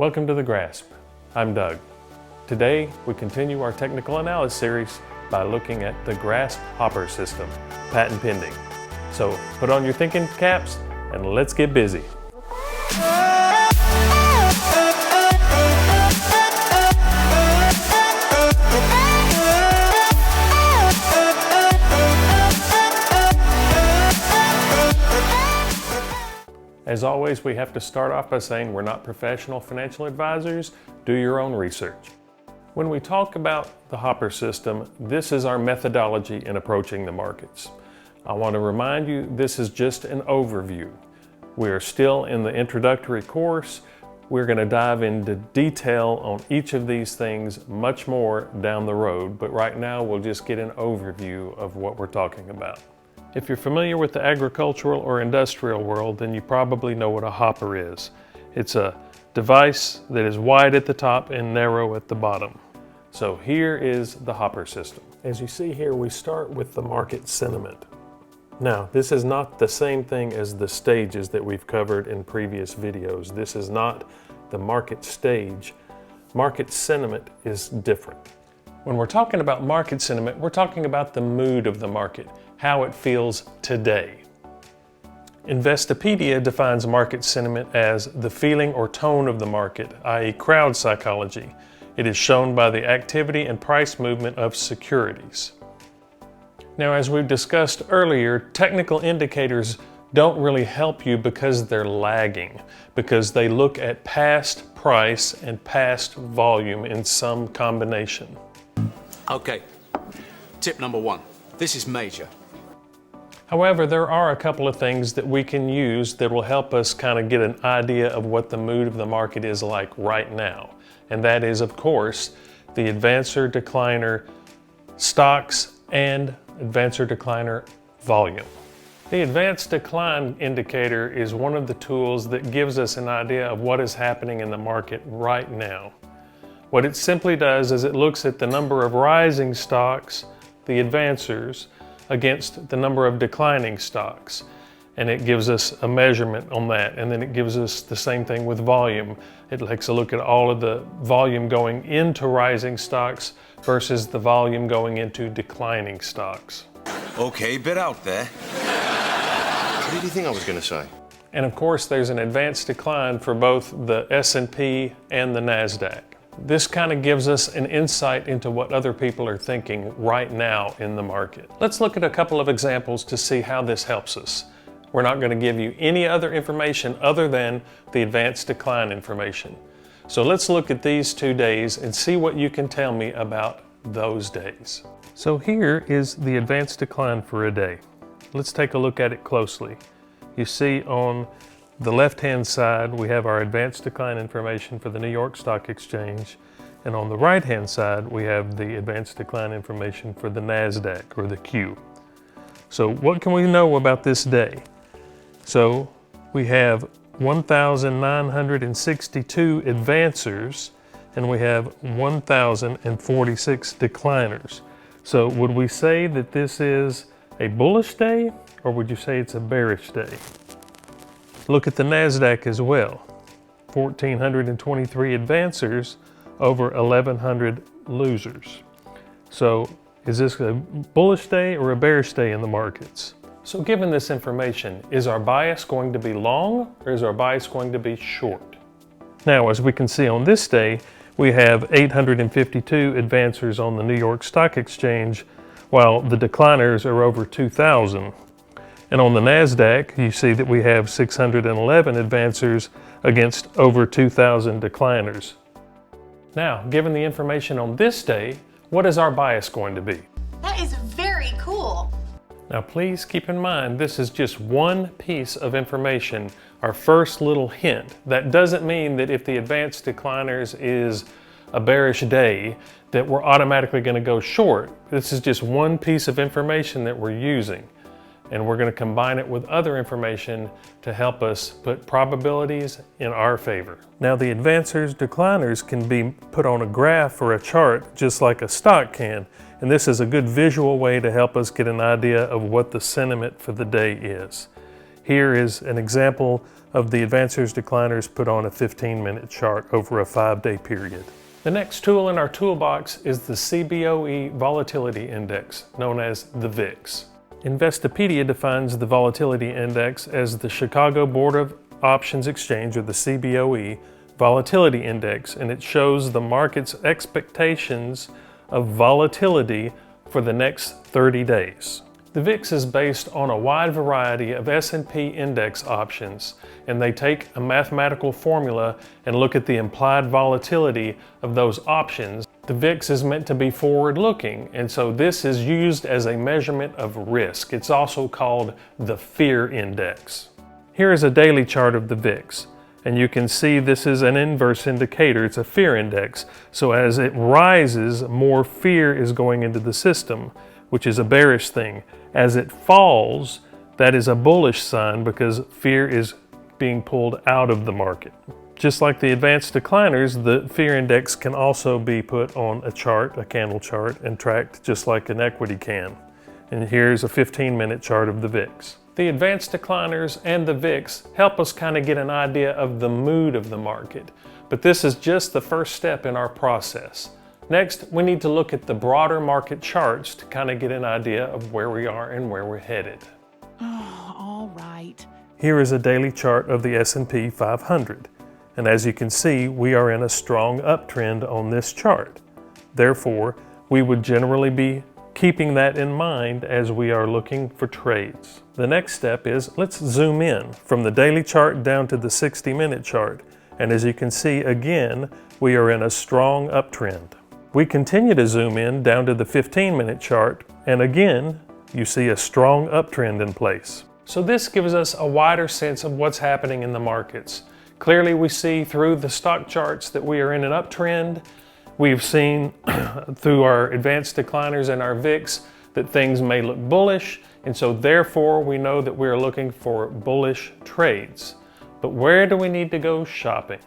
Welcome to The Grasp. I'm Doug. Today, we continue our technical analysis series by looking at the Grasp hopper system, patent pending. So put on your thinking caps and let's get busy. As always, we have to start off by saying we're not professional financial advisors. Do your own research. When we talk about the hopper system, this is our methodology in approaching the markets. I want to remind you, this is just an overview. We are still in the introductory course. We're going to dive into detail on each of these things much more down the road, but right now we'll just get an overview of what we're talking about. If you're familiar with the agricultural or industrial world, then you probably know what a hopper is. It's a device that is wide at the top and narrow at the bottom. So here is the hopper system. As you see here, we start with the market sentiment. Now, this is not the same thing as the stages that we've covered in previous videos. This is not the market stage. Market sentiment is different. When we're talking about market sentiment, we're talking about the mood of the market, how it feels today. Investopedia defines market sentiment as the feeling or tone of the market, i.e. crowd psychology. It is shown by the activity and price movement of securities. Now, as we've discussed earlier, technical indicators don't really help you because they're lagging, because they look at past price and past volume in some combination. Okay, tip number one, this is major. However, there are a couple of things that we can use that will help us kind of get an idea of what the mood of the market is like right now. And that is, of course, the advancer decliner stocks and advancer decliner volume. The advanced decline indicator is one of the tools that gives us an idea of what is happening in the market right now. What it simply does is it looks at the number of rising stocks, the advancers, against the number of declining stocks. And it gives us a measurement on that. And then it gives us the same thing with volume. It takes a look at all of the volume going into rising stocks versus the volume going into declining stocks. Okay, bit out there. What did you think I was going to say? And of course, there's an advanced decline for both the S&P and the NASDAQ. This kind of gives us an insight into what other people are thinking right now in the market. Let's look at a couple of examples to see how this helps us. We're not going to give you any other information other than the advanced decline information. So let's look at these 2 days and see what you can tell me about those days. So here is the advanced decline for a day. Let's take a look at it closely. You see on the left-hand side, we have our advanced decline information for the New York Stock Exchange. And on the right-hand side, we have the advanced decline information for the NASDAQ, or the Q. So what can we know about this day? So we have 1,962 advancers, and we have 1,046 decliners. So would we say that this is a bullish day, or would you say it's a bearish day? Look at the NASDAQ as well. 1,423 advancers over 1,100 losers. So is this a bullish day or a bearish day in the markets? So given this information, is our bias going to be long or is our bias going to be short? Now, as we can see on this day, we have 852 advancers on the New York Stock Exchange, while the decliners are over 2,000. And on the NASDAQ, you see that we have 611 advancers against over 2,000 decliners. Now, given the information on this day, what is our bias going to be? That is very cool. Now, please keep in mind, this is just one piece of information, our first little hint. That doesn't mean that if the advanced decliners is a bearish day, that we're automatically going to go short. This is just one piece of information that we're using. And we're going to combine it with other information to help us put probabilities in our favor. Now, the advancers, decliners can be put on a graph or a chart just like a stock can. And this is a good visual way to help us get an idea of what the sentiment for the day is. Here is an example of the advancers decliners put on a 15-minute chart over a 5-day period. The next tool in our toolbox is the CBOE Volatility Index, known as the VIX. Investopedia defines the Volatility Index as the Chicago Board of Options Exchange, or the CBOE, Volatility Index, and it shows the market's expectations of volatility for the next 30 days. The VIX is based on a wide variety of S&P index options, and they take a mathematical formula and look at the implied volatility of those options. The VIX is meant to be forward-looking, and so this is used as a measurement of risk. It's also called the fear index. Here is a daily chart of the VIX, and you can see this is an inverse indicator. It's a fear index. So as it rises, more fear is going into the system, which is a bearish thing. As it falls, that is a bullish sign because fear is being pulled out of the market. Just like the advanced decliners, the fear index can also be put on a chart, a candle chart, and tracked just like an equity can. And here's a 15-minute chart of the VIX. The advanced decliners and the VIX help us kind of get an idea of the mood of the market, but this is just the first step in our process. Next, we need to look at the broader market charts to kind of get an idea of where we are and where we're headed. All right. Here is a daily chart of the S&P 500, and as you can see, we are in a strong uptrend on this chart. Therefore, we would generally be keeping that in mind as we are looking for trades. The next step is, let's zoom in from the daily chart down to the 60-minute chart, and as you can see, again, we are in a strong uptrend. We continue to zoom in down to the 15-minute chart, and again, you see a strong uptrend in place. So this gives us a wider sense of what's happening in the markets. Clearly, we see through the stock charts that we are in an uptrend. We've seen through our advanced decliners and our VIX that things may look bullish, and so therefore we know that we're looking for bullish trades. But where do we need to go shopping?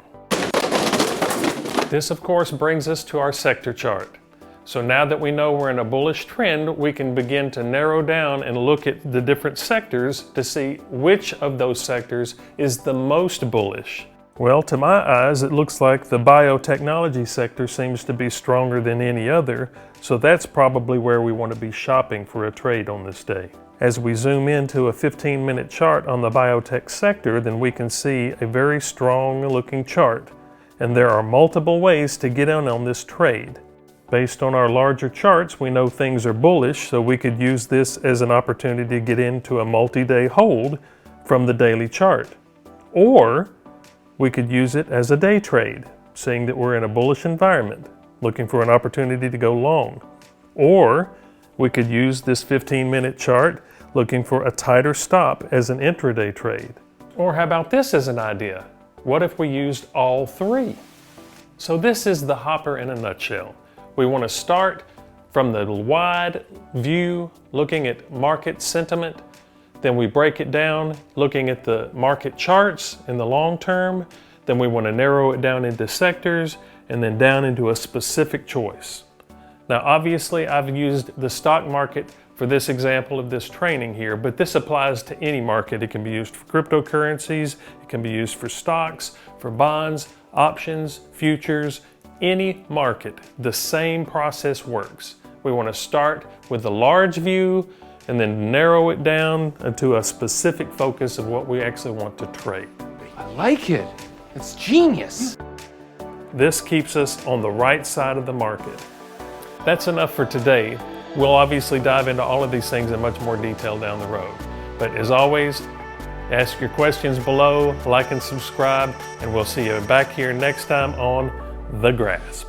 This, of course, brings us to our sector chart. So now that we know we're in a bullish trend, we can begin to narrow down and look at the different sectors to see which of those sectors is the most bullish. Well, to my eyes, it looks like the biotechnology sector seems to be stronger than any other, so that's probably where we want to be shopping for a trade on this day. As we zoom into a 15-minute chart on the biotech sector, then we can see a very strong looking chart. And there are multiple ways to get in on this trade. Based on our larger charts, we know things are bullish, so we could use this as an opportunity to get into a multi-day hold from the daily chart. Or we could use it as a day trade, seeing that we're in a bullish environment, looking for an opportunity to go long. Or we could use this 15-minute chart looking for a tighter stop as an intraday trade. Or how about this as an idea? What if we used all three? So this is the hopper in a nutshell. We want to start from the wide view, looking at market sentiment. Then we break it down, looking at the market charts in the long term. Then we want to narrow it down into sectors and then down into a specific choice. Now, obviously, I've used the stock market for this example of this training here, but this applies to any market. It can be used for cryptocurrencies, it can be used for stocks, for bonds, options, futures, any market. The same process works. We want to start with the large view and then narrow it down into a specific focus of what we actually want to trade. I like it. It's genius. This keeps us on the right side of the market. That's enough for today. We'll obviously dive into all of these things in much more detail down the road. But as always, ask your questions below, like and subscribe, and we'll see you back here next time on The Grasp.